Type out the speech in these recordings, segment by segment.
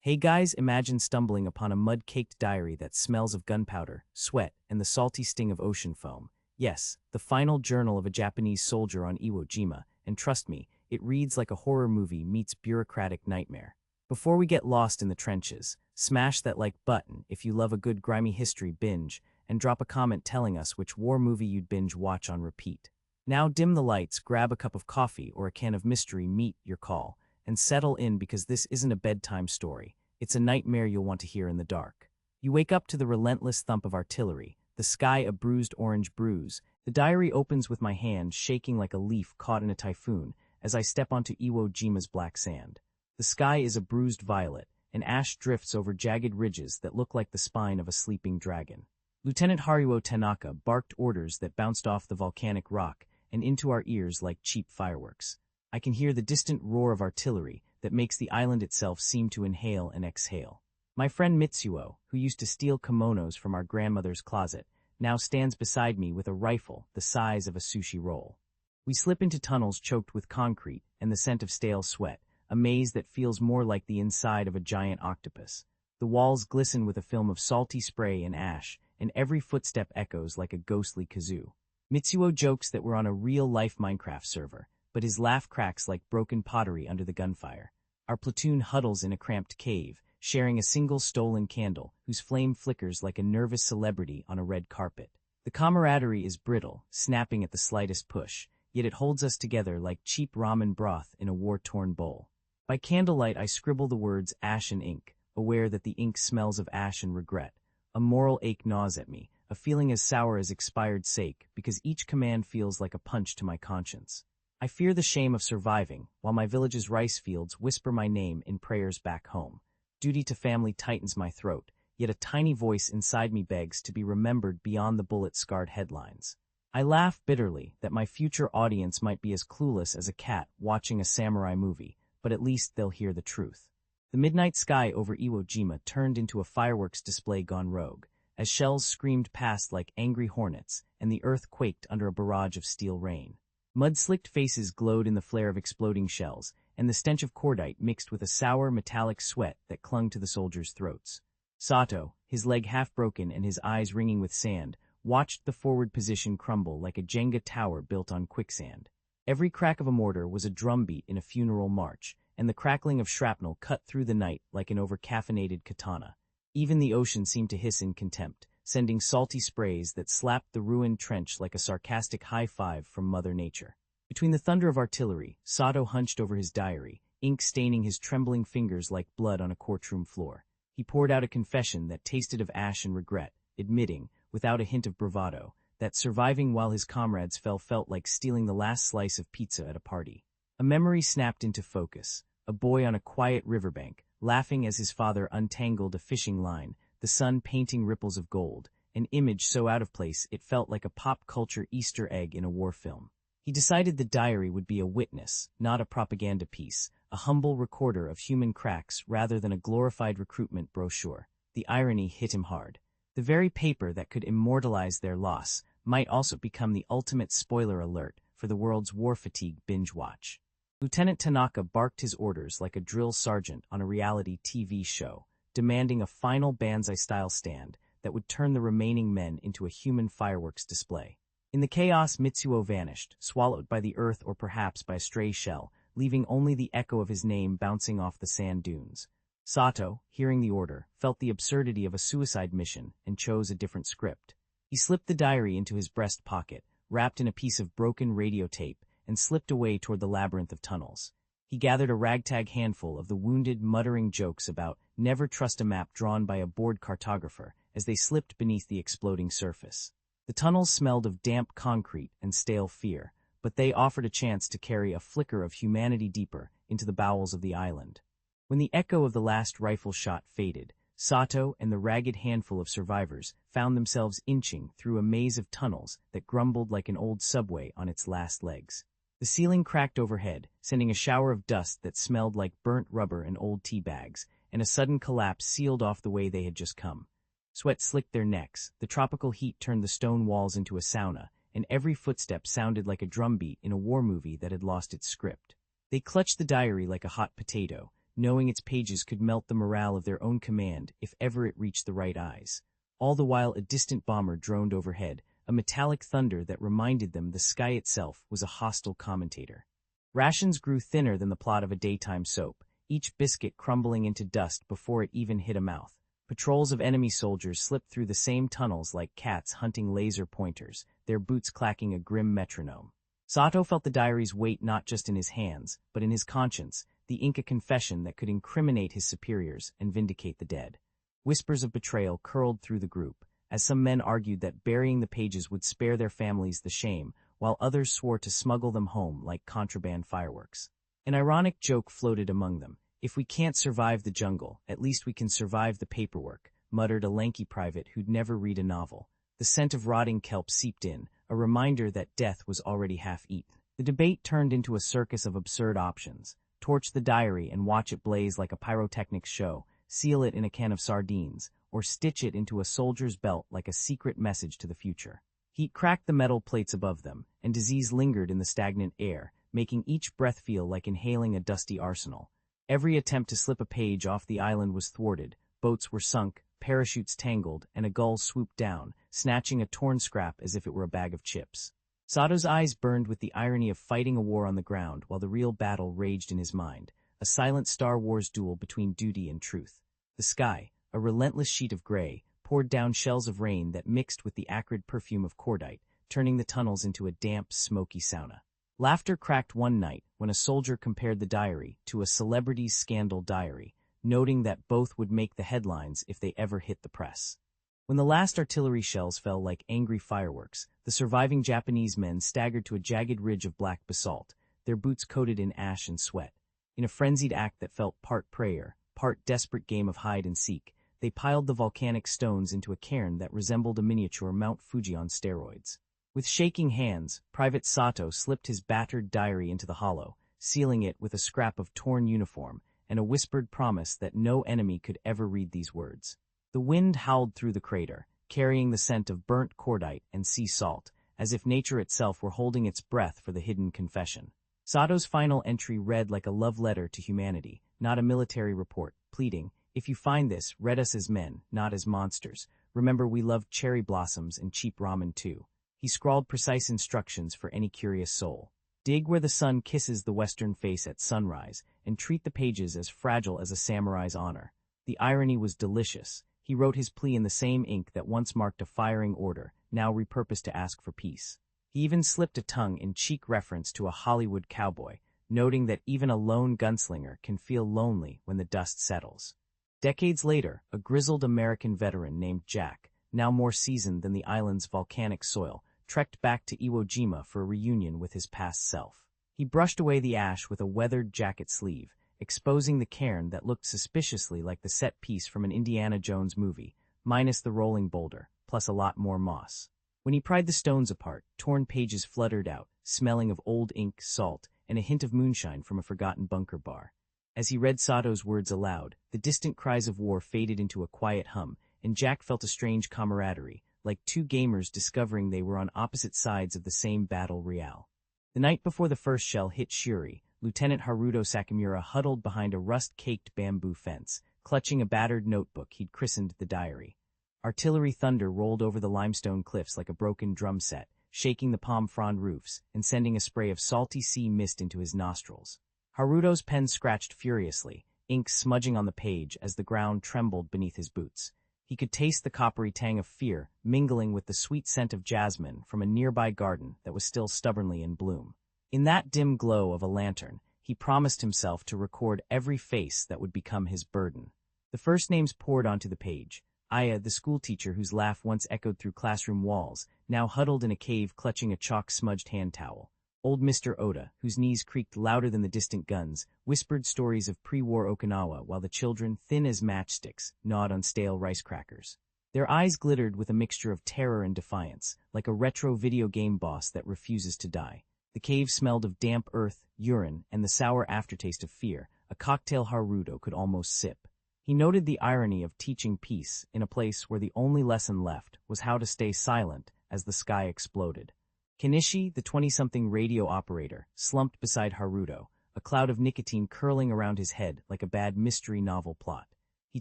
Hey guys, imagine stumbling upon a mud-caked diary that smells of gunpowder, sweat, and the salty sting of ocean foam. Yes, the final journal of a Japanese soldier on Iwo Jima, and trust me, it reads like a horror movie meets bureaucratic nightmare. Before we get lost in the trenches, smash that like button if you love a good grimy history binge, and drop a comment telling us which war movie you'd binge watch on repeat. Now dim the lights, grab a cup of coffee or a can of mystery meat your call, and settle in because this isn't a bedtime story. It's a nightmare you'll want to hear in the dark. You wake up to the relentless thump of artillery, the sky a bruised orange bruise. The diary opens with my hand shaking like a leaf caught in a typhoon as I step onto Iwo Jima's black sand. The sky is a bruised violet, and ash drifts over jagged ridges that look like the spine of a sleeping dragon. Lieutenant Haruo Tanaka barked orders that bounced off the volcanic rock and into our ears like cheap fireworks. I can hear the distant roar of artillery that makes the island itself seem to inhale and exhale. My friend Mitsuo, who used to steal kimonos from our grandmother's closet, now stands beside me with a rifle the size of a sushi roll. We slip into tunnels choked with concrete and the scent of stale sweat, a maze that feels more like the inside of a giant octopus. The walls glisten with a film of salty spray and ash, and every footstep echoes like a ghostly kazoo. Mitsuo jokes that we're on a real-life Minecraft server, but his laugh cracks like broken pottery under the gunfire. Our platoon huddles in a cramped cave, sharing a single stolen candle whose flame flickers like a nervous celebrity on a red carpet. The camaraderie is brittle, snapping at the slightest push, yet it holds us together like cheap ramen broth in a war-torn bowl. By candlelight I scribble the words ash and ink, aware that the ink smells of ash and regret. A moral ache gnaws at me, a feeling as sour as expired sake, because each command feels like a punch to my conscience. I fear the shame of surviving, while my village's rice fields whisper my name in prayers back home. Duty to family tightens my throat, yet a tiny voice inside me begs to be remembered beyond the bullet-scarred headlines. I laugh bitterly that my future audience might be as clueless as a cat watching a samurai movie, but at least they'll hear the truth. The midnight sky over Iwo Jima turned into a fireworks display gone rogue, as shells screamed past like angry hornets, and the earth quaked under a barrage of steel rain. Mud-slicked faces glowed in the flare of exploding shells, and the stench of cordite mixed with a sour metallic sweat that clung to the soldiers' throats. Sato, his leg half broken and his eyes ringing with sand, watched the forward position crumble like a Jenga tower built on quicksand. Every crack of a mortar was a drumbeat in a funeral march, and the crackling of shrapnel cut through the night like an over-caffeinated katana. Even the ocean seemed to hiss in contempt, sending salty sprays that slapped the ruined trench like a sarcastic high-five from Mother Nature. Between the thunder of artillery, Sato hunched over his diary, ink staining his trembling fingers like blood on a courtroom floor. He poured out a confession that tasted of ash and regret, admitting, without a hint of bravado, that surviving while his comrades felt like stealing the last slice of pizza at a party. A memory snapped into focus, a boy on a quiet riverbank, laughing as his father untangled a fishing line, the sun painting ripples of gold, an image so out of place it felt like a pop-culture Easter egg in a war film. He decided the diary would be a witness, not a propaganda piece, a humble recorder of human cracks rather than a glorified recruitment brochure. The irony hit him hard. The very paper that could immortalize their loss might also become the ultimate spoiler alert for the world's war-fatigue binge watch. Lieutenant Tanaka barked his orders like a drill sergeant on a reality TV show, demanding a final Banzai-style stand that would turn the remaining men into a human fireworks display. In the chaos, Mitsuo vanished, swallowed by the earth or perhaps by a stray shell, leaving only the echo of his name bouncing off the sand dunes. Sato, hearing the order, felt the absurdity of a suicide mission and chose a different script. He slipped the diary into his breast pocket, wrapped in a piece of broken radio tape, and slipped away toward the labyrinth of tunnels. He gathered a ragtag handful of the wounded, muttering jokes about never trust a map drawn by a bored cartographer as they slipped beneath the exploding surface. The tunnels smelled of damp concrete and stale fear, but they offered a chance to carry a flicker of humanity deeper into the bowels of the island. When the echo of the last rifle shot faded, Sato and the ragged handful of survivors found themselves inching through a maze of tunnels that grumbled like an old subway on its last legs. The ceiling cracked overhead, sending a shower of dust that smelled like burnt rubber and old tea bags, and a sudden collapse sealed off the way they had just come. Sweat slicked their necks, the tropical heat turned the stone walls into a sauna, and every footstep sounded like a drumbeat in a war movie that had lost its script. They clutched the diary like a hot potato, knowing its pages could melt the morale of their own command if ever it reached the right eyes. All the while a distant bomber droned overhead, a metallic thunder that reminded them the sky itself was a hostile commentator. Rations grew thinner than the plot of a daytime soap, each biscuit crumbling into dust before it even hit a mouth. Patrols of enemy soldiers slipped through the same tunnels like cats hunting laser pointers, their boots clacking a grim metronome. Sato felt the diary's weight not just in his hands, but in his conscience, the Inca confession that could incriminate his superiors and vindicate the dead. Whispers of betrayal curled through the group, as some men argued that burying the pages would spare their families the shame, while others swore to smuggle them home like contraband fireworks. An ironic joke floated among them. "If we can't survive the jungle, at least we can survive the paperwork," muttered a lanky private who'd never read a novel. The scent of rotting kelp seeped in, a reminder that death was already half-eaten. The debate turned into a circus of absurd options. Torch the diary and watch it blaze like a pyrotechnics show, seal it in a can of sardines, or stitch it into a soldier's belt like a secret message to the future. Heat cracked the metal plates above them, and disease lingered in the stagnant air, making each breath feel like inhaling a dusty arsenal. Every attempt to slip a page off the island was thwarted, boats were sunk, parachutes tangled, and a gull swooped down, snatching a torn scrap as if it were a bag of chips. Sato's eyes burned with the irony of fighting a war on the ground while the real battle raged in his mind, a silent Star Wars duel between duty and truth. The sky, a relentless sheet of gray, poured down shells of rain that mixed with the acrid perfume of cordite, turning the tunnels into a damp, smoky sauna. Laughter cracked one night when a soldier compared the diary to a celebrity's scandal diary, noting that both would make the headlines if they ever hit the press. When the last artillery shells fell like angry fireworks, the surviving Japanese men staggered to a jagged ridge of black basalt, their boots coated in ash and sweat. In a frenzied act that felt part prayer, part desperate game of hide and seek, they piled the volcanic stones into a cairn that resembled a miniature Mount Fuji on steroids. With shaking hands, Private Sato slipped his battered diary into the hollow, sealing it with a scrap of torn uniform and a whispered promise that no enemy could ever read these words. The wind howled through the crater, carrying the scent of burnt cordite and sea salt, as if nature itself were holding its breath for the hidden confession. Sato's final entry read like a love letter to humanity, not a military report, pleading, "If you find this, read us as men, not as monsters. Remember we loved cherry blossoms and cheap ramen too." He scrawled precise instructions for any curious soul. Dig where the sun kisses the western face at sunrise, and treat the pages as fragile as a samurai's honor. The irony was delicious. He wrote his plea in the same ink that once marked a firing order, now repurposed to ask for peace. He even slipped a tongue-in-cheek reference to a Hollywood cowboy, noting that even a lone gunslinger can feel lonely when the dust settles. Decades later, a grizzled American veteran named Jack, now more seasoned than the island's volcanic soil, trekked back to Iwo Jima for a reunion with his past self. He brushed away the ash with a weathered jacket sleeve, exposing the cairn that looked suspiciously like the set piece from an Indiana Jones movie, minus the rolling boulder, plus a lot more moss. When he pried the stones apart, torn pages fluttered out, smelling of old ink, salt, and a hint of moonshine from a forgotten bunker bar. As he read Sato's words aloud, the distant cries of war faded into a quiet hum, and Jack felt a strange camaraderie, like two gamers discovering they were on opposite sides of the same battle royale. The night before the first shell hit Shuri, Lieutenant Haruto Sakamura huddled behind a rust-caked bamboo fence, clutching a battered notebook he'd christened the diary. Artillery thunder rolled over the limestone cliffs like a broken drum set, shaking the palm frond roofs and sending a spray of salty sea mist into his nostrils. Haruto's pen scratched furiously, ink smudging on the page as the ground trembled beneath his boots. He could taste the coppery tang of fear mingling with the sweet scent of jasmine from a nearby garden that was still stubbornly in bloom. In that dim glow of a lantern, he promised himself to record every face that would become his burden. The first names poured onto the page. Aya, the schoolteacher whose laugh once echoed through classroom walls, now huddled in a cave clutching a chalk-smudged hand towel. Old Mr. Oda, whose knees creaked louder than the distant guns, whispered stories of pre-war Okinawa while the children, thin as matchsticks, gnawed on stale rice crackers. Their eyes glittered with a mixture of terror and defiance, like a retro video game boss that refuses to die. The cave smelled of damp earth, urine, and the sour aftertaste of fear, a cocktail Haruto could almost sip. He noted the irony of teaching peace in a place where the only lesson left was how to stay silent as the sky exploded. Kenichi, the 20-something radio operator, slumped beside Haruto, a cloud of nicotine curling around his head like a bad mystery novel plot. He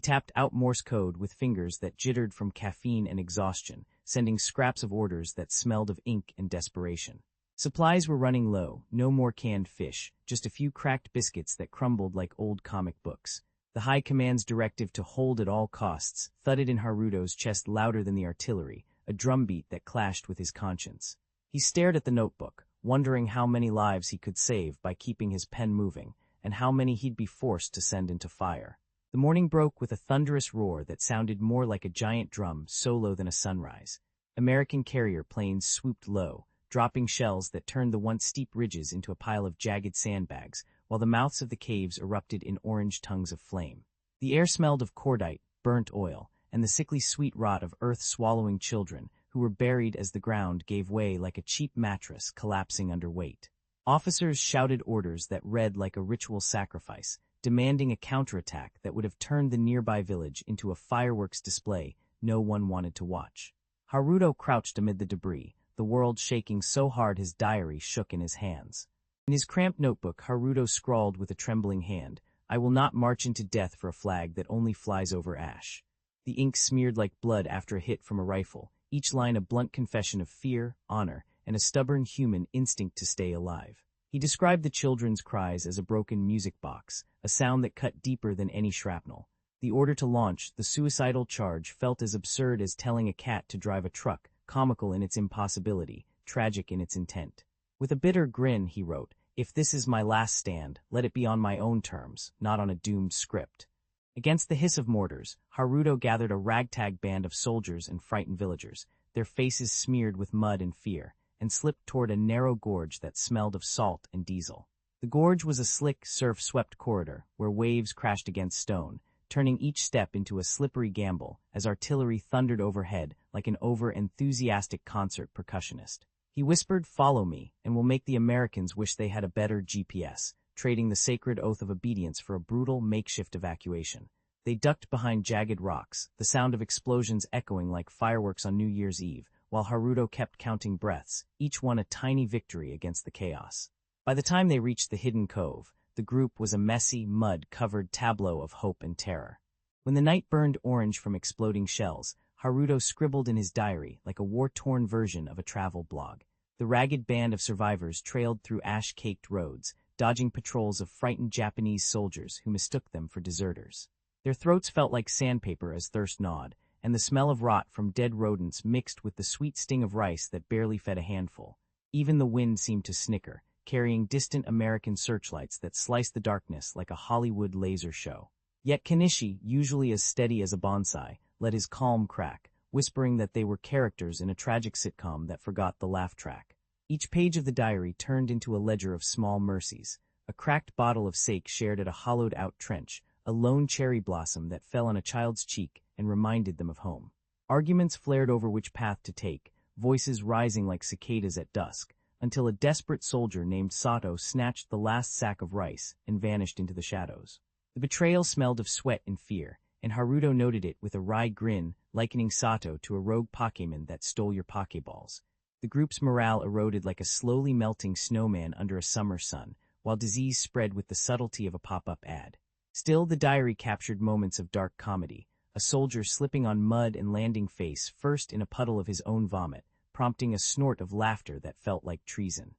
tapped out Morse code with fingers that jittered from caffeine and exhaustion, sending scraps of orders that smelled of ink and desperation. Supplies were running low, no more canned fish, just a few cracked biscuits that crumbled like old comic books. The High Command's directive to hold at all costs thudded in Haruto's chest louder than the artillery, a drumbeat that clashed with his conscience. He stared at the notebook, wondering how many lives he could save by keeping his pen moving, and how many he'd be forced to send into fire. The morning broke with a thunderous roar that sounded more like a giant drum solo than a sunrise. American carrier planes swooped low, dropping shells that turned the once steep ridges into a pile of jagged sandbags, while the mouths of the caves erupted in orange tongues of flame. The air smelled of cordite, burnt oil, and the sickly sweet rot of earth-swallowing children, who were buried as the ground gave way like a cheap mattress collapsing under weight. Officers shouted orders that read like a ritual sacrifice, demanding a counterattack that would have turned the nearby village into a fireworks display no one wanted to watch. Haruto crouched amid the debris, the world shaking so hard his diary shook in his hands. In his cramped notebook, Haruto scrawled with a trembling hand, "I will not march into death for a flag that only flies over ash." The ink smeared like blood after a hit from a rifle, each line a blunt confession of fear, honor, and a stubborn human instinct to stay alive. He described the children's cries as a broken music box, a sound that cut deeper than any shrapnel. The order to launch, the suicidal charge, felt as absurd as telling a cat to drive a truck, comical in its impossibility, tragic in its intent. With a bitter grin, he wrote, "If this is my last stand, let it be on my own terms, not on a doomed script." Against the hiss of mortars, Haruto gathered a ragtag band of soldiers and frightened villagers, their faces smeared with mud and fear, and slipped toward a narrow gorge that smelled of salt and diesel. The gorge was a slick, surf-swept corridor where waves crashed against stone, turning each step into a slippery gamble as artillery thundered overhead like an over-enthusiastic concert percussionist. He whispered, "Follow me, and we'll make the Americans wish they had a better GPS," trading the sacred oath of obedience for a brutal makeshift evacuation. They ducked behind jagged rocks, the sound of explosions echoing like fireworks on New Year's Eve, while Haruto kept counting breaths, each one a tiny victory against the chaos. By the time they reached the hidden cove, the group was a messy, mud-covered tableau of hope and terror. When the night burned orange from exploding shells, Haruto scribbled in his diary like a war-torn version of a travel blog. The ragged band of survivors trailed through ash-caked roads, dodging patrols of frightened Japanese soldiers who mistook them for deserters. Their throats felt like sandpaper as thirst gnawed, and the smell of rot from dead rodents mixed with the sweet sting of rice that barely fed a handful. Even the wind seemed to snicker, carrying distant American searchlights that sliced the darkness like a Hollywood laser show. Yet Kanishi, usually as steady as a bonsai, let his calm crack, whispering that they were characters in a tragic sitcom that forgot the laugh track. Each page of the diary turned into a ledger of small mercies, a cracked bottle of sake shared at a hollowed-out trench, a lone cherry blossom that fell on a child's cheek and reminded them of home. Arguments flared over which path to take, voices rising like cicadas at dusk, until a desperate soldier named Sato snatched the last sack of rice and vanished into the shadows. The betrayal smelled of sweat and fear, and Haruto noted it with a wry grin, likening Sato to a rogue Pokémon that stole your Pokéballs. The group's morale eroded like a slowly melting snowman under a summer sun, while disease spread with the subtlety of a pop-up ad. Still, the diary captured moments of dark comedy, a soldier slipping on mud and landing face first in a puddle of his own vomit, prompting a snort of laughter that felt like treason.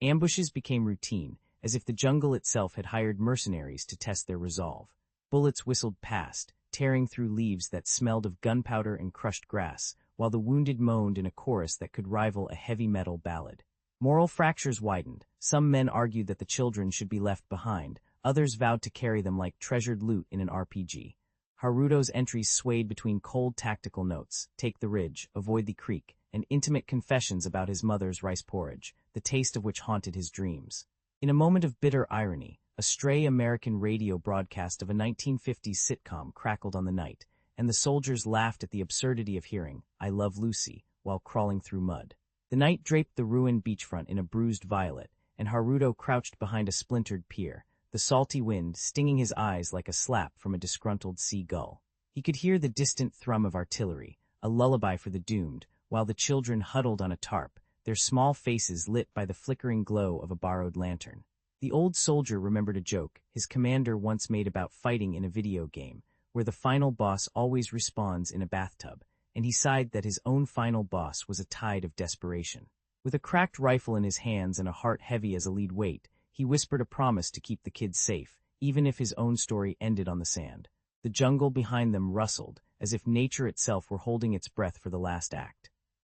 Ambushes became routine, as if the jungle itself had hired mercenaries to test their resolve. Bullets whistled past, tearing through leaves that smelled of gunpowder and crushed grass, while the wounded moaned in a chorus that could rival a heavy metal ballad. Moral fractures widened. Some men argued that the children should be left behind, others vowed to carry them like treasured loot in an RPG. Haruto's entries swayed between cold tactical notes, take the ridge, avoid the creek, and intimate confessions about his mother's rice porridge, the taste of which haunted his dreams. In a moment of bitter irony, a stray American radio broadcast of a 1950s sitcom crackled on the night, and the soldiers laughed at the absurdity of hearing, "I Love Lucy," while crawling through mud. The night draped the ruined beachfront in a bruised violet, and Haruto crouched behind a splintered pier, the salty wind stinging his eyes like a slap from a disgruntled seagull. He could hear the distant thrum of artillery, a lullaby for the doomed, while the children huddled on a tarp, their small faces lit by the flickering glow of a borrowed lantern. The old soldier remembered a joke his commander once made about fighting in a video game, where the final boss always respawns in a bathtub, and he sighed that his own final boss was a tide of desperation. With a cracked rifle in his hands and a heart heavy as a lead weight, he whispered a promise to keep the kids safe, even if his own story ended on the sand. The jungle behind them rustled, as if nature itself were holding its breath for the last act.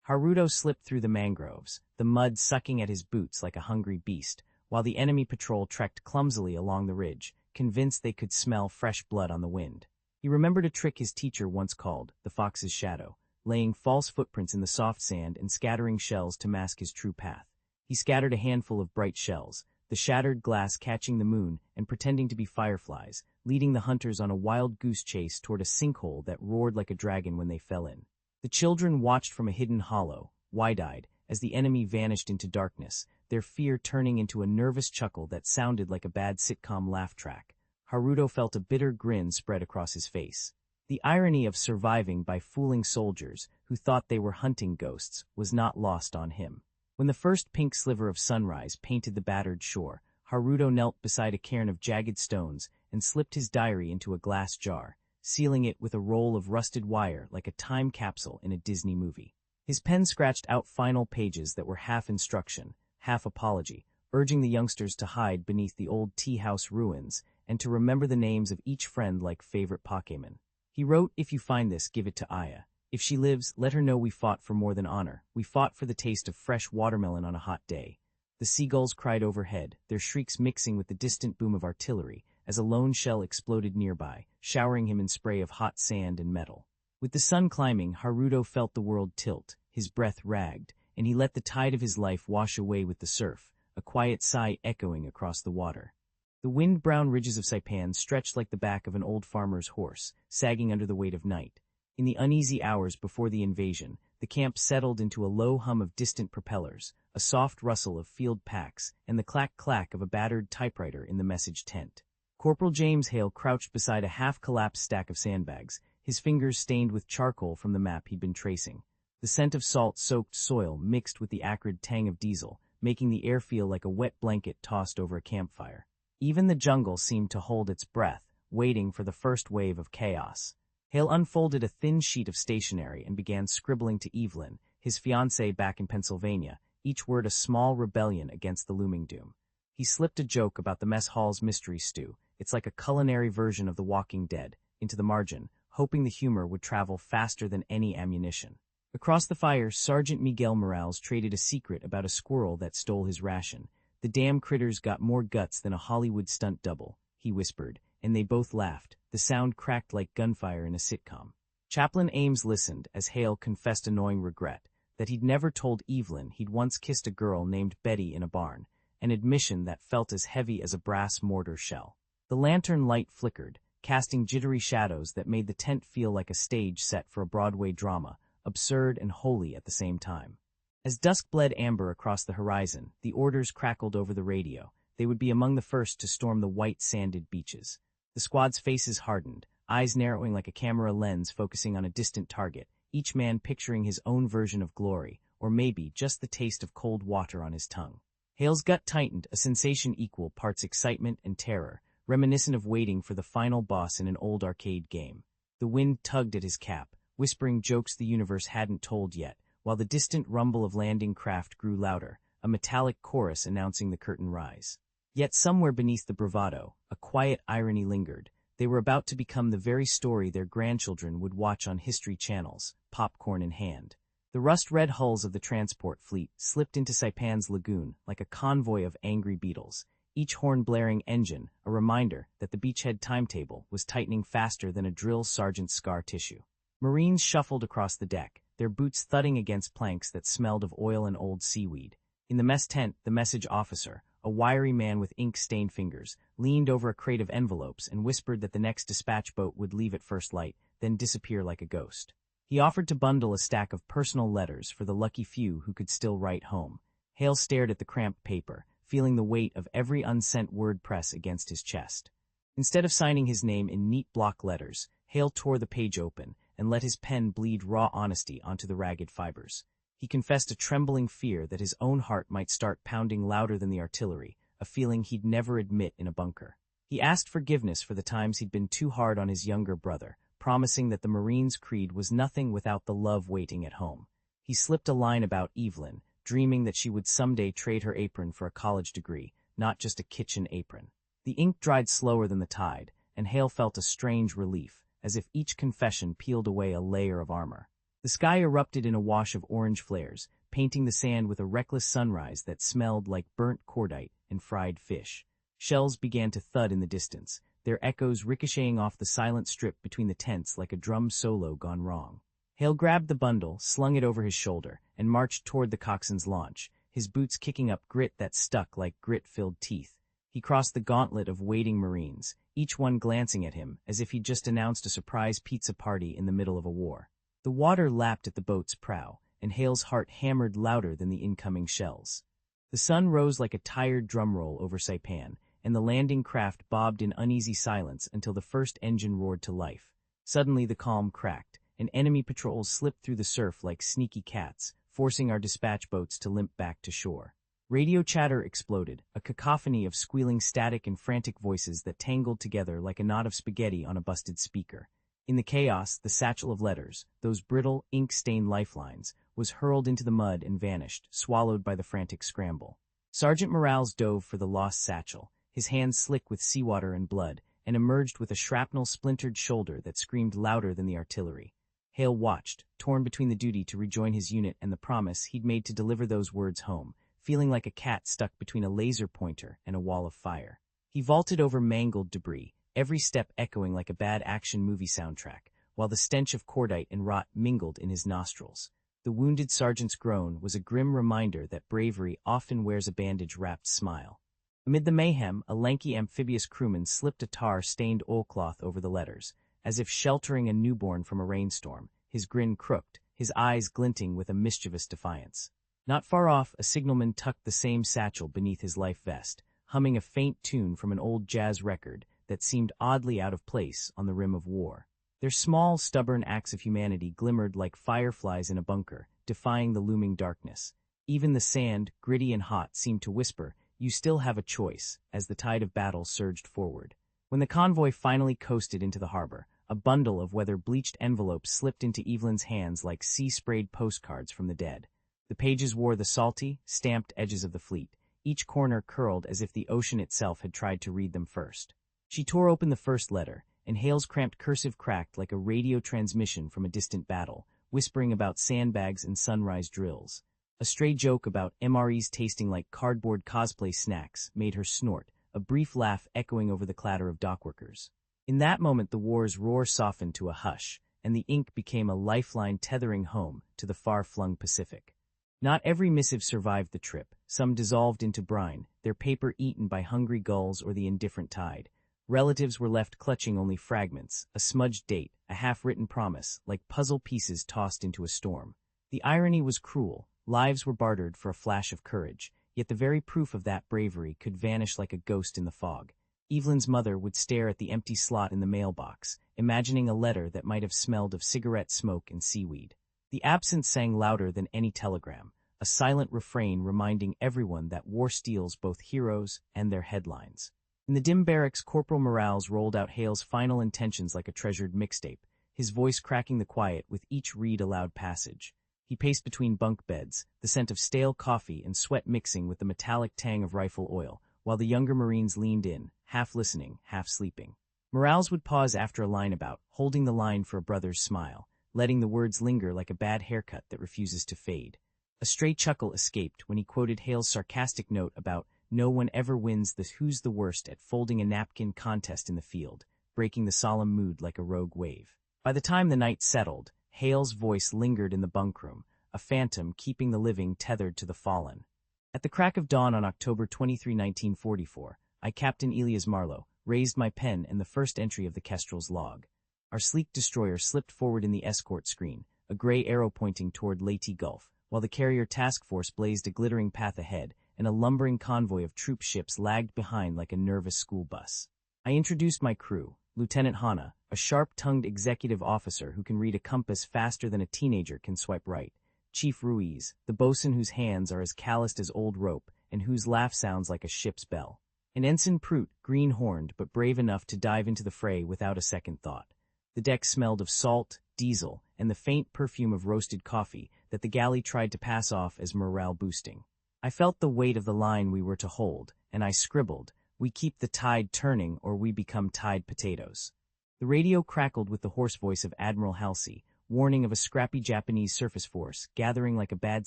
Haruto slipped through the mangroves, the mud sucking at his boots like a hungry beast, while the enemy patrol trekked clumsily along the ridge, convinced they could smell fresh blood on the wind. He remembered a trick his teacher once called the fox's shadow, laying false footprints in the soft sand and scattering shells to mask his true path. He scattered a handful of bright shells, the shattered glass catching the moon and pretending to be fireflies, leading the hunters on a wild goose chase toward a sinkhole that roared like a dragon when they fell in. The children watched from a hidden hollow, wide-eyed, as the enemy vanished into darkness, their fear turning into a nervous chuckle that sounded like a bad sitcom laugh track. Haruto felt a bitter grin spread across his face. The irony of surviving by fooling soldiers who thought they were hunting ghosts was not lost on him. When the first pink sliver of sunrise painted the battered shore, Haruto knelt beside a cairn of jagged stones and slipped his diary into a glass jar, sealing it with a roll of rusted wire like a time capsule in a Disney movie. His pen scratched out final pages that were half instruction, half apology, urging the youngsters to hide beneath the old tea house ruins and to remember the names of each friend like favorite Pokémon. He wrote, "If you find this, give it to Aya. If she lives, let her know we fought for more than honor. We fought for the taste of fresh watermelon on a hot day." The seagulls cried overhead, their shrieks mixing with the distant boom of artillery, as a lone shell exploded nearby, showering him in spray of hot sand and metal. With the sun climbing, Haruto felt the world tilt, his breath ragged, and he let the tide of his life wash away with the surf, a quiet sigh echoing across the water. The wind-brown ridges of Saipan stretched like the back of an old farmer's horse, sagging under the weight of night. In the uneasy hours before the invasion, the camp settled into a low hum of distant propellers, a soft rustle of field packs, and the clack-clack of a battered typewriter in the message tent. Corporal James Hale crouched beside a half-collapsed stack of sandbags, his fingers stained with charcoal from the map he'd been tracing. The scent of salt-soaked soil mixed with the acrid tang of diesel, making the air feel like a wet blanket tossed over a campfire. Even the jungle seemed to hold its breath, waiting for the first wave of chaos. Hale unfolded a thin sheet of stationery and began scribbling to Evelyn, his fiancée back in Pennsylvania, each word a small rebellion against the looming doom. He slipped a joke about the mess hall's mystery stew, it's like a culinary version of The Walking Dead, into the margin, hoping the humor would travel faster than any ammunition. Across the fire, Sergeant Miguel Morales traded a secret about a squirrel that stole his ration. "The damn critter's got more guts than a Hollywood stunt double," he whispered, and they both laughed. The sound cracked like gunfire in a sitcom. Chaplain Ames listened as Hale confessed annoying regret that he'd never told Evelyn he'd once kissed a girl named Betty in a barn, an admission that felt as heavy as a brass mortar shell. The lantern light flickered, casting jittery shadows that made the tent feel like a stage set for a Broadway drama, absurd and holy at the same time. As dusk bled amber across the horizon, the orders crackled over the radio. They would be among the first to storm the white sanded beaches. The squad's faces hardened, eyes narrowing like a camera lens focusing on a distant target, each man picturing his own version of glory, or maybe just the taste of cold water on his tongue. Hale's gut tightened, a sensation equal parts excitement and terror, reminiscent of waiting for the final boss in an old arcade game. The wind tugged at his cap, whispering jokes the universe hadn't told yet, while the distant rumble of landing craft grew louder, a metallic chorus announcing the curtain rise. Yet somewhere beneath the bravado, a quiet irony lingered. They were about to become the very story their grandchildren would watch on History channels, popcorn in hand. The rust-red hulls of the transport fleet slipped into Saipan's lagoon like a convoy of angry beetles, each horn-blaring engine a reminder that the beachhead timetable was tightening faster than a drill sergeant's scar tissue. Marines shuffled across the deck, their boots thudding against planks that smelled of oil and old seaweed. In the mess tent, the message officer, a wiry man with ink-stained fingers, leaned over a crate of envelopes and whispered that the next dispatch boat would leave at first light, then disappear like a ghost. He offered to bundle a stack of personal letters for the lucky few who could still write home. Hale stared at the cramped paper, feeling the weight of every unsent word press against his chest. Instead of signing his name in neat block letters, Hale tore the page open and let his pen bleed raw honesty onto the ragged fibers. He confessed a trembling fear that his own heart might start pounding louder than the artillery, a feeling he'd never admit in a bunker. He asked forgiveness for the times he'd been too hard on his younger brother, promising that the Marine's creed was nothing without the love waiting at home. He slipped a line about Evelyn, dreaming that she would someday trade her apron for a college degree, not just a kitchen apron. The ink dried slower than the tide, and Hale felt a strange relief, as if each confession peeled away a layer of armor. The sky erupted in a wash of orange flares, painting the sand with a reckless sunrise that smelled like burnt cordite and fried fish. Shells began to thud in the distance, their echoes ricocheting off the silent strip between the tents like a drum solo gone wrong. Hale grabbed the bundle, slung it over his shoulder, and marched toward the coxswain's launch, his boots kicking up grit that stuck like grit-filled teeth. He crossed the gauntlet of waiting Marines, each one glancing at him as if he'd just announced a surprise pizza party in the middle of a war. The water lapped at the boat's prow, and Hale's heart hammered louder than the incoming shells. The sun rose like a tired drumroll over Saipan, and the landing craft bobbed in uneasy silence until the first engine roared to life. Suddenly the calm cracked, and enemy patrols slipped through the surf like sneaky cats, forcing our dispatch boats to limp back to shore. Radio chatter exploded, a cacophony of squealing static and frantic voices that tangled together like a knot of spaghetti on a busted speaker. In the chaos, the satchel of letters, those brittle, ink-stained lifelines, was hurled into the mud and vanished, swallowed by the frantic scramble. Sergeant Morales dove for the lost satchel, his hands slick with seawater and blood, and emerged with a shrapnel-splintered shoulder that screamed louder than the artillery. Hale watched, torn between the duty to rejoin his unit and the promise he'd made to deliver those words home, feeling like a cat stuck between a laser pointer and a wall of fire. He vaulted over mangled debris, every step echoing like a bad action movie soundtrack, while the stench of cordite and rot mingled in his nostrils. The wounded sergeant's groan was a grim reminder that bravery often wears a bandage-wrapped smile. Amid the mayhem, a lanky amphibious crewman slipped a tar-stained oilcloth over the letters, as if sheltering a newborn from a rainstorm, his grin crooked, his eyes glinting with a mischievous defiance. Not far off, a signalman tucked the same satchel beneath his life vest, humming a faint tune from an old jazz record that seemed oddly out of place on the rim of war. Their small, stubborn acts of humanity glimmered like fireflies in a bunker, defying the looming darkness. Even the sand, gritty and hot, seemed to whisper, "You still have a choice," as the tide of battle surged forward. When the convoy finally coasted into the harbor, a bundle of weather-bleached envelopes slipped into Evelyn's hands like sea-sprayed postcards from the dead. The pages wore the salty, stamped edges of the fleet, each corner curled as if the ocean itself had tried to read them first. She tore open the first letter, and Hale's cramped cursive cracked like a radio transmission from a distant battle, whispering about sandbags and sunrise drills. A stray joke about MREs tasting like cardboard cosplay snacks made her snort, a brief laugh echoing over the clatter of dockworkers. In that moment the war's roar softened to a hush, and the ink became a lifeline tethering home to the far-flung Pacific. Not every missive survived the trip. Some dissolved into brine, their paper eaten by hungry gulls or the indifferent tide. Relatives were left clutching only fragments, a smudged date, a half-written promise, like puzzle pieces tossed into a storm. The irony was cruel. Lives were bartered for a flash of courage, yet the very proof of that bravery could vanish like a ghost in the fog. Evelyn's mother would stare at the empty slot in the mailbox, imagining a letter that might have smelled of cigarette smoke and seaweed. The absence sang louder than any telegram, a silent refrain reminding everyone that war steals both heroes and their headlines. In the dim barracks, Corporal Morales rolled out Hale's final intentions like a treasured mixtape, his voice cracking the quiet with each read-aloud passage. He paced between bunk beds, the scent of stale coffee and sweat mixing with the metallic tang of rifle oil, while the younger Marines leaned in, half listening, half sleeping. Morales would pause after a line about, holding the line for a brother's smile, letting the words linger like a bad haircut that refuses to fade. A stray chuckle escaped when he quoted Hale's sarcastic note about, "No one ever wins the who's the worst at folding a napkin contest in the field," breaking the solemn mood like a rogue wave. By the time the night settled, Hale's voice lingered in the bunkroom, a phantom keeping the living tethered to the fallen. At the crack of dawn on October 23, 1944, I, Captain Elias Marlowe, raised my pen and the first entry of the Kestrel's log. Our sleek destroyer slipped forward in the escort screen, a gray arrow pointing toward Leyte Gulf, while the carrier task force blazed a glittering path ahead, and a lumbering convoy of troop ships lagged behind like a nervous school bus. I introduced my crew, Lieutenant Hana, a sharp-tongued executive officer who can read a compass faster than a teenager can swipe right, Chief Ruiz, the bosun whose hands are as calloused as old rope, and whose laugh sounds like a ship's bell. And Ensign Prout, green-horned but brave enough to dive into the fray without a second thought. The deck smelled of salt, diesel, and the faint perfume of roasted coffee that the galley tried to pass off as morale-boosting. I felt the weight of the line we were to hold, and I scribbled, "We keep the tide turning or we become tied potatoes." The radio crackled with the hoarse voice of Admiral Halsey, warning of a scrappy Japanese surface force gathering like a bad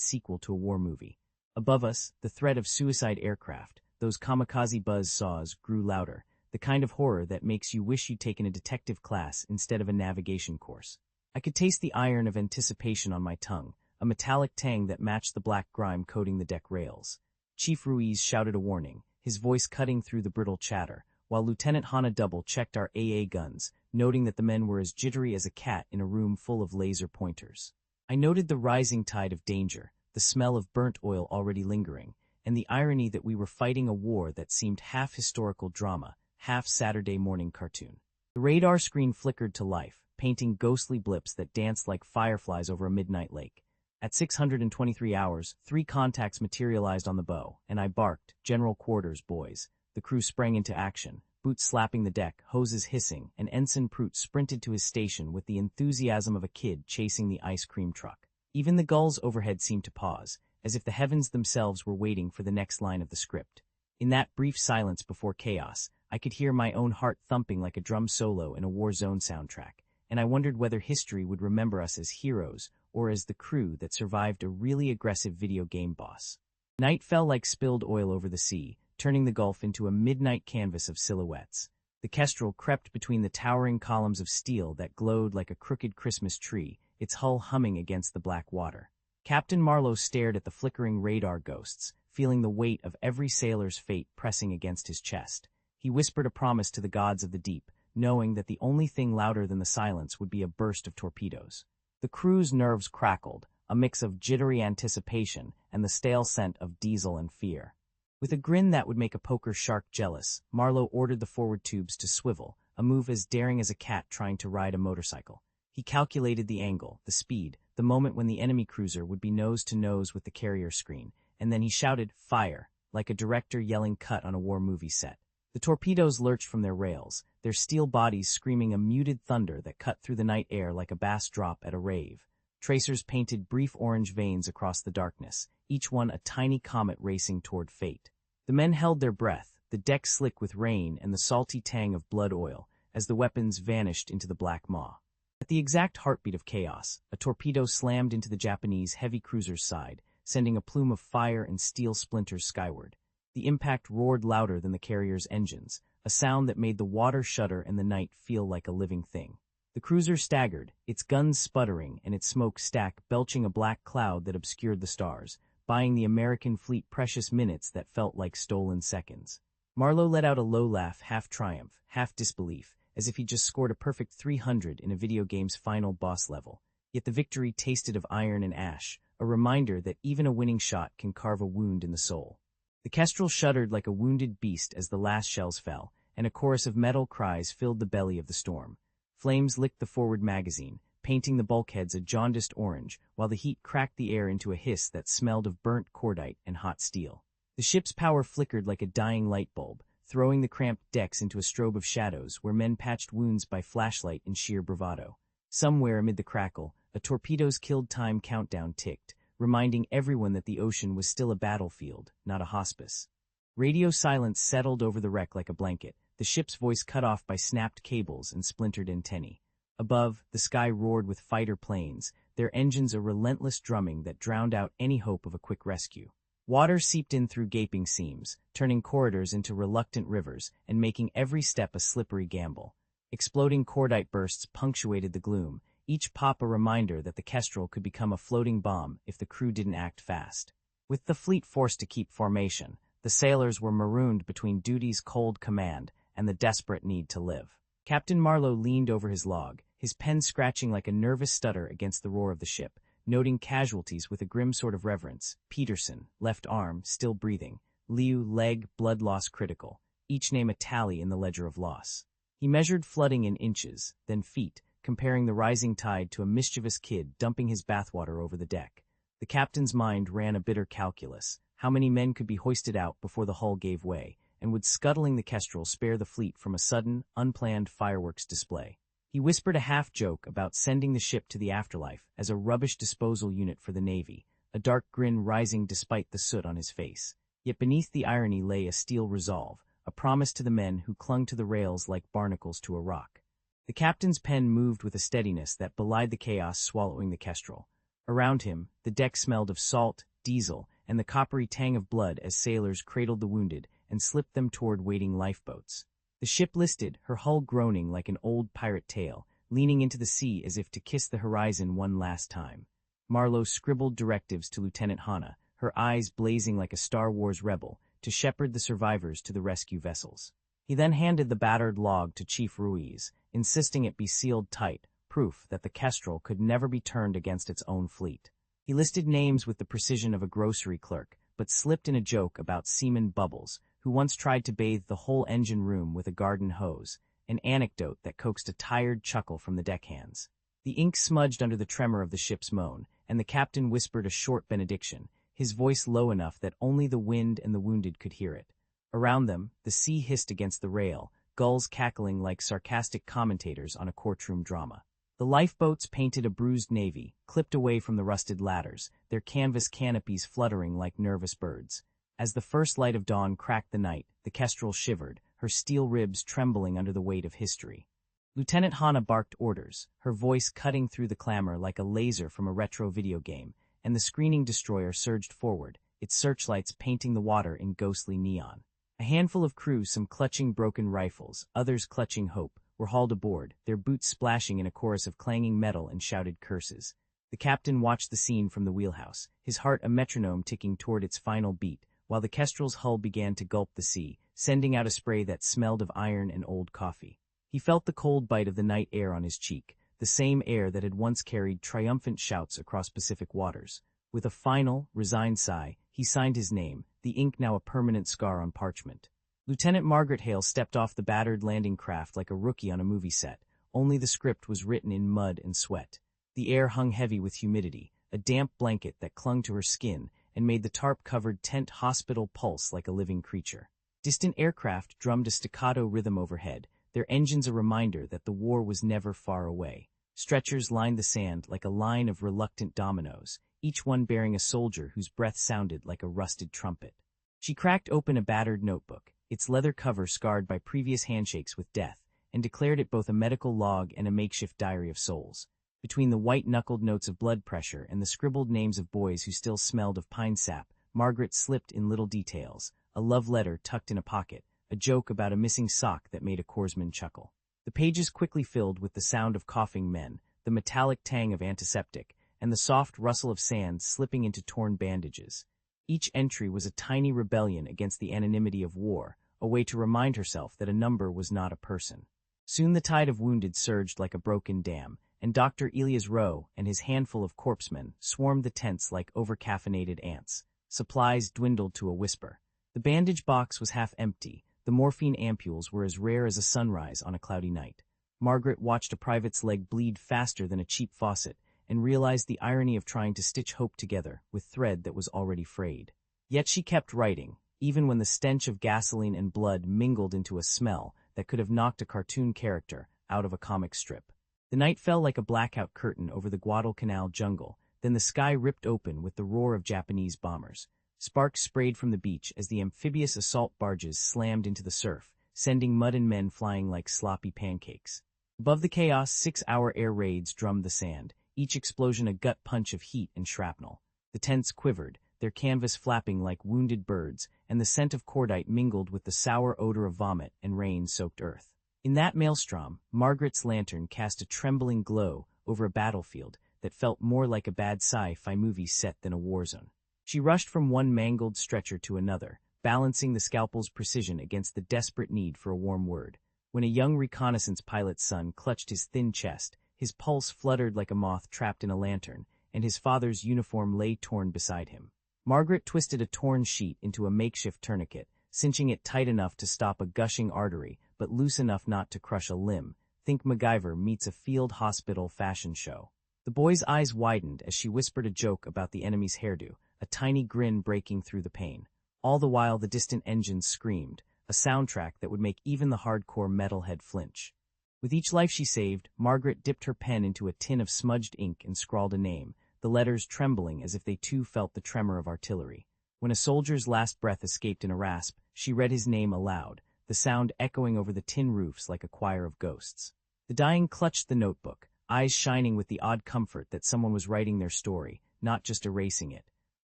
sequel to a war movie. Above us, the threat of suicide aircraft, those kamikaze buzz saws, grew louder, the kind of horror that makes you wish you'd taken a detective class instead of a navigation course. I could taste the iron of anticipation on my tongue, a metallic tang that matched the black grime coating the deck rails. Chief Ruiz shouted a warning, his voice cutting through the brittle chatter, while Lieutenant Hana double-checked our AA guns, noting that the men were as jittery as a cat in a room full of laser pointers. I noted the rising tide of danger, the smell of burnt oil already lingering, and the irony that we were fighting a war that seemed half historical drama, half Saturday morning cartoon. The radar screen flickered to life, painting ghostly blips that danced like fireflies over a midnight lake. At 623 hours, 3 contacts materialized on the bow, and I barked, "General quarters, boys." The crew sprang into action, boots slapping the deck, hoses hissing, and Ensign Prout sprinted to his station with the enthusiasm of a kid chasing the ice cream truck. Even the gulls overhead seemed to pause, as if the heavens themselves were waiting for the next line of the script. In that brief silence before chaos, I could hear my own heart thumping like a drum solo in a war zone soundtrack, and I wondered whether history would remember us as heroes or as the crew that survived a really aggressive video game boss. Night fell like spilled oil over the sea, turning the Gulf into a midnight canvas of silhouettes. The Kestrel crept between the towering columns of steel that glowed like a crooked Christmas tree, its hull humming against the black water. Captain Marlowe stared at the flickering radar ghosts, feeling the weight of every sailor's fate pressing against his chest. He whispered a promise to the gods of the deep, knowing that the only thing louder than the silence would be a burst of torpedoes. The crew's nerves crackled, a mix of jittery anticipation and the stale scent of diesel and fear. With a grin that would make a poker shark jealous, Marlowe ordered the forward tubes to swivel, a move as daring as a cat trying to ride a motorcycle. He calculated the angle, the speed, the moment when the enemy cruiser would be nose-to-nose with the carrier screen, and then he shouted, "Fire," like a director yelling cut on a war movie set. The torpedoes lurched from their rails, their steel bodies screaming a muted thunder that cut through the night air like a bass drop at a rave. Tracers painted brief orange veins across the darkness, each one a tiny comet racing toward fate. The men held their breath, the deck slick with rain and the salty tang of blood oil, as the weapons vanished into the black maw. At the exact heartbeat of chaos, a torpedo slammed into the Japanese heavy cruiser's side, sending a plume of fire and steel splinters skyward. The impact roared louder than the carrier's engines, a sound that made the water shudder and the night feel like a living thing. The cruiser staggered, its guns sputtering and its smoke stack belching a black cloud that obscured the stars, buying the American fleet precious minutes that felt like stolen seconds. Marlowe let out a low laugh, half triumph, half disbelief, as if he'd just scored a perfect 300 in a video game's final boss level. Yet the victory tasted of iron and ash, a reminder that even a winning shot can carve a wound in the soul. The Kestrel shuddered like a wounded beast as the last shells fell, and a chorus of metal cries filled the belly of the storm. Flames licked the forward magazine, painting the bulkheads a jaundiced orange, while the heat cracked the air into a hiss that smelled of burnt cordite and hot steel. The ship's power flickered like a dying light bulb, throwing the cramped decks into a strobe of shadows where men patched wounds by flashlight in sheer bravado. Somewhere amid the crackle, a torpedo's killed time countdown ticked, reminding everyone that the ocean was still a battlefield, not a hospice. Radio silence settled over the wreck like a blanket, the ship's voice cut off by snapped cables and splintered antennae. Above, the sky roared with fighter planes, their engines a relentless drumming that drowned out any hope of a quick rescue. Water seeped in through gaping seams, turning corridors into reluctant rivers and making every step a slippery gamble. Exploding cordite bursts punctuated the gloom, each pop a reminder that the Kestrel could become a floating bomb if the crew didn't act fast. With the fleet forced to keep formation, the sailors were marooned between duty's cold command and the desperate need to live. Captain Marlowe leaned over his log, his pen scratching like a nervous stutter against the roar of the ship, noting casualties with a grim sort of reverence. Peterson, left arm, still breathing. Liu, leg, blood loss critical. Each name a tally in the ledger of loss. He measured flooding in inches, then feet, comparing the rising tide to a mischievous kid dumping his bathwater over the deck. The captain's mind ran a bitter calculus. how many men could be hoisted out before the hull gave way, and would scuttling the Kestrel spare the fleet from a sudden, unplanned fireworks display. He whispered a half-joke about sending the ship to the afterlife as a rubbish disposal unit for the Navy, a dark grin rising despite the soot on his face. Yet beneath the irony lay a steel resolve, a promise to the men who clung to the rails like barnacles to a rock. The captain's pen moved with a steadiness that belied the chaos swallowing the Kestrel. Around him, the deck smelled of salt, diesel, and the coppery tang of blood as sailors cradled the wounded and slipped them toward waiting lifeboats. The ship listed, her hull groaning like an old pirate tale, leaning into the sea as if to kiss the horizon one last time. Marlowe scribbled directives to Lieutenant Hanna, her eyes blazing like a Star Wars rebel, to shepherd the survivors to the rescue vessels. He then handed the battered log to Chief Ruiz, insisting it be sealed tight, proof that the Kestrel could never be turned against its own fleet. He listed names with the precision of a grocery clerk, but slipped in a joke about Seaman Bubbles, who once tried to bathe the whole engine room with a garden hose, an anecdote that coaxed a tired chuckle from the deckhands. The ink smudged under the tremor of the ship's moan, and the captain whispered a short benediction, his voice low enough that only the wind and the wounded could hear it. Around them, the sea hissed against the rail, gulls cackling like sarcastic commentators on a courtroom drama. The lifeboats painted a bruised navy, clipped away from the rusted ladders, their canvas canopies fluttering like nervous birds. As the first light of dawn cracked the night, the Kestrel shivered, her steel ribs trembling under the weight of history. Lieutenant Hanna barked orders, her voice cutting through the clamor like a laser from a retro video game, and the screening destroyer surged forward, its searchlights painting the water in ghostly neon. A handful of crew, some clutching broken rifles, others clutching hope, were hauled aboard, their boots splashing in a chorus of clanging metal and shouted curses. The captain watched the scene from the wheelhouse, his heart a metronome ticking toward its final beat, while the Kestrel's hull began to gulp the sea, sending out a spray that smelled of iron and old coffee. He felt the cold bite of the night air on his cheek, the same air that had once carried triumphant shouts across Pacific waters. With a final, resigned sigh, he signed his name, the ink now a permanent scar on parchment. Lieutenant Margaret Hale stepped off the battered landing craft like a rookie on a movie set, only the script was written in mud and sweat. The air hung heavy with humidity, a damp blanket that clung to her skin and made the tarp-covered tent hospital pulse like a living creature. Distant aircraft drummed a staccato rhythm overhead, their engines a reminder that the war was never far away. Stretchers lined the sand like a line of reluctant dominoes, each one bearing a soldier whose breath sounded like a rusted trumpet. She cracked open a battered notebook, its leather cover scarred by previous handshakes with death, and declared it both a medical log and a makeshift diary of souls. Between the white-knuckled notes of blood pressure and the scribbled names of boys who still smelled of pine sap, Margaret slipped in little details, a love letter tucked in a pocket, a joke about a missing sock that made a corpsman chuckle. The pages quickly filled with the sound of coughing men, the metallic tang of antiseptic, and the soft rustle of sand slipping into torn bandages. Each entry was a tiny rebellion against the anonymity of war, a way to remind herself that a number was not a person. Soon the tide of wounded surged like a broken dam, and Dr. Elias Rowe and his handful of corpsmen swarmed the tents like over-caffeinated ants. Supplies dwindled to a whisper. The bandage box was half empty, the morphine ampules were as rare as a sunrise on a cloudy night. Margaret watched a private's leg bleed faster than a cheap faucet, and realized the irony of trying to stitch hope together with thread that was already frayed. Yet she kept writing, even when the stench of gasoline and blood mingled into a smell that could have knocked a cartoon character out of a comic strip. The night fell like a blackout curtain over the Guadalcanal jungle, then the sky ripped open with the roar of Japanese bombers. Sparks sprayed from the beach as the amphibious assault barges slammed into the surf, sending mud and men flying like sloppy pancakes. Above the chaos, 6-hour air raids drummed the sand, each explosion a gut punch of heat and shrapnel. The tents quivered, their canvas flapping like wounded birds, and the scent of cordite mingled with the sour odor of vomit and rain-soaked earth. In that maelstrom, Margaret's lantern cast a trembling glow over a battlefield that felt more like a bad sci-fi movie set than a war zone. She rushed from one mangled stretcher to another, balancing the scalpel's precision against the desperate need for a warm word. When a young reconnaissance pilot's son clutched his thin chest, his pulse fluttered like a moth trapped in a lantern, and his father's uniform lay torn beside him. Margaret twisted a torn sheet into a makeshift tourniquet, cinching it tight enough to stop a gushing artery, but loose enough not to crush a limb. Think MacGyver meets a field hospital fashion show. The boy's eyes widened as she whispered a joke about the enemy's hairdo, a tiny grin breaking through the pain. All the while the distant engines screamed, a soundtrack that would make even the hardcore metalhead flinch. With each life she saved, Margaret dipped her pen into a tin of smudged ink and scrawled a name, the letters trembling as if they too felt the tremor of artillery. When a soldier's last breath escaped in a rasp, she read his name aloud, the sound echoing over the tin roofs like a choir of ghosts. The dying clutched the notebook, eyes shining with the odd comfort that someone was writing their story, not just erasing it.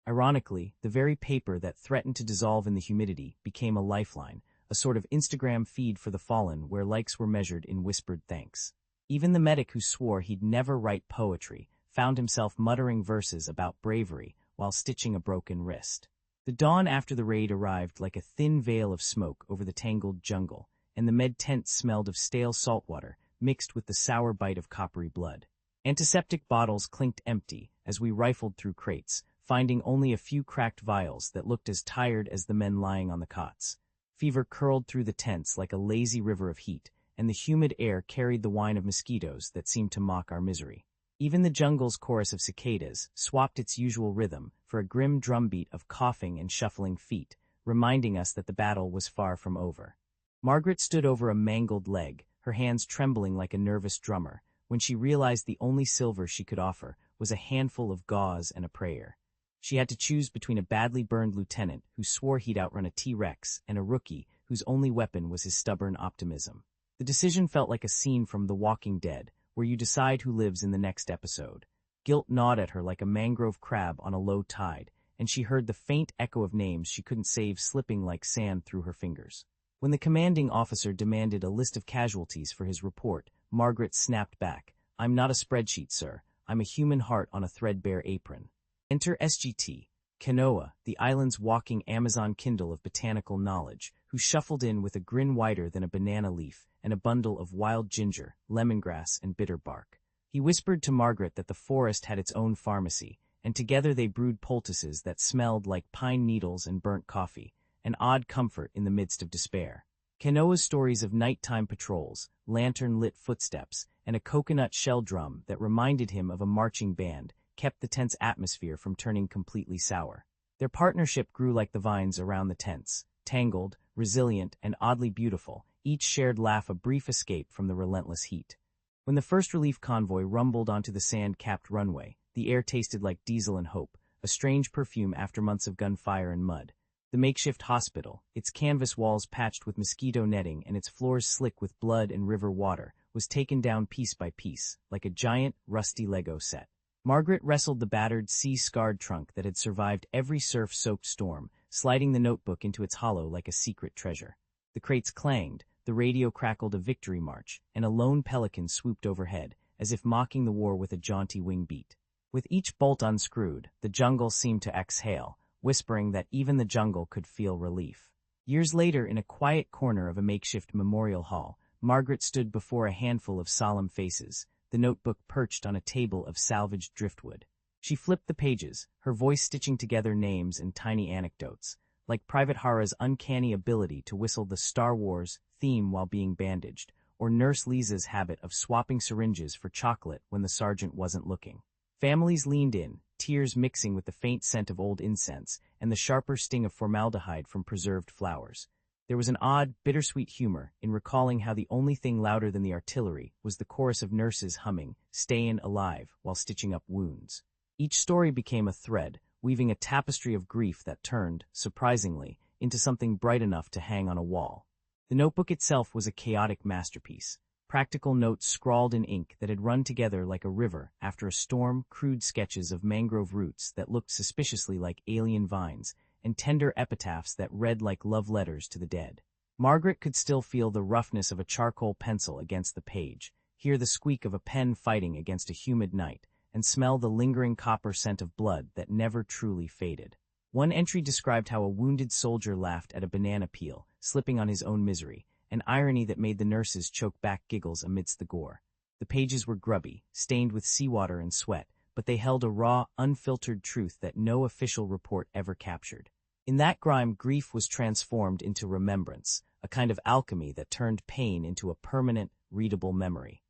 Ironically, the very paper that threatened to dissolve in the humidity became a lifeline, a sort of Instagram feed for the fallen where likes were measured in whispered thanks. Even the medic who swore he'd never write poetry found himself muttering verses about bravery while stitching a broken wrist. The dawn after the raid arrived like a thin veil of smoke over the tangled jungle, and the med tent smelled of stale saltwater mixed with the sour bite of coppery blood. Antiseptic bottles clinked empty as we rifled through crates, finding only a few cracked vials that looked as tired as the men lying on the cots. Fever curled through the tents like a lazy river of heat, and the humid air carried the whine of mosquitoes that seemed to mock our misery. Even the jungle's chorus of cicadas swapped its usual rhythm for a grim drumbeat of coughing and shuffling feet, reminding us that the battle was far from over. Margaret stood over a mangled leg, her hands trembling like a nervous drummer, when she realized the only silver she could offer was a handful of gauze and a prayer. She had to choose between a badly burned lieutenant who swore he'd outrun a T-Rex and a rookie whose only weapon was his stubborn optimism. The decision felt like a scene from The Walking Dead, where you decide who lives in the next episode. Guilt gnawed at her like a mangrove crab on a low tide, and she heard the faint echo of names she couldn't save slipping like sand through her fingers. When the commanding officer demanded a list of casualties for his report, Margaret snapped back, "I'm not a spreadsheet, sir. I'm a human heart on a threadbare apron." Enter SGT, Kanoa, the island's walking Amazon Kindle of botanical knowledge, who shuffled in with a grin wider than a banana leaf and a bundle of wild ginger, lemongrass, and bitter bark. He whispered to Margaret that the forest had its own pharmacy, and together they brewed poultices that smelled like pine needles and burnt coffee, an odd comfort in the midst of despair. Kanoa's stories of nighttime patrols, lantern-lit footsteps, and a coconut shell drum that reminded him of a marching band kept the tent's atmosphere from turning completely sour. Their partnership grew like the vines around the tents, tangled, resilient, and oddly beautiful, each shared laugh a brief escape from the relentless heat. When the first relief convoy rumbled onto the sand-capped runway, the air tasted like diesel and hope, a strange perfume after months of gunfire and mud. The makeshift hospital, its canvas walls patched with mosquito netting and its floors slick with blood and river water, was taken down piece by piece, like a giant, rusty Lego set. Margaret wrestled the battered, sea-scarred trunk that had survived every surf-soaked storm, sliding the notebook into its hollow like a secret treasure. The crates clanged, the radio crackled a victory march, and a lone pelican swooped overhead, as if mocking the war with a jaunty wing beat. With each bolt unscrewed, the jungle seemed to exhale, whispering that even the jungle could feel relief. Years later, in a quiet corner of a makeshift memorial hall, Margaret stood before a handful of solemn faces, the notebook perched on a table of salvaged driftwood. She flipped the pages, her voice stitching together names and tiny anecdotes, like Private Hara's uncanny ability to whistle the Star Wars theme while being bandaged, or Nurse Lisa's habit of swapping syringes for chocolate when the sergeant wasn't looking. Families leaned in, tears mixing with the faint scent of old incense and the sharper sting of formaldehyde from preserved flowers. There was an odd, bittersweet humor in recalling how the only thing louder than the artillery was the chorus of nurses humming, "Stayin' Alive," while stitching up wounds. Each story became a thread, weaving a tapestry of grief that turned, surprisingly, into something bright enough to hang on a wall. The notebook itself was a chaotic masterpiece. Practical notes scrawled in ink that had run together like a river after a storm, crude sketches of mangrove roots that looked suspiciously like alien vines, and tender epitaphs that read like love letters to the dead. Margaret could still feel the roughness of a charcoal pencil against the page, hear the squeak of a pen fighting against a humid night, and smell the lingering copper scent of blood that never truly faded. One entry described how a wounded soldier laughed at a banana peel, slipping on his own misery, an irony that made the nurses choke back giggles amidst the gore. The pages were grubby, stained with seawater and sweat, but they held a raw, unfiltered truth that no official report ever captured. In that grime, grief was transformed into remembrance, a kind of alchemy that turned pain into a permanent, readable memory.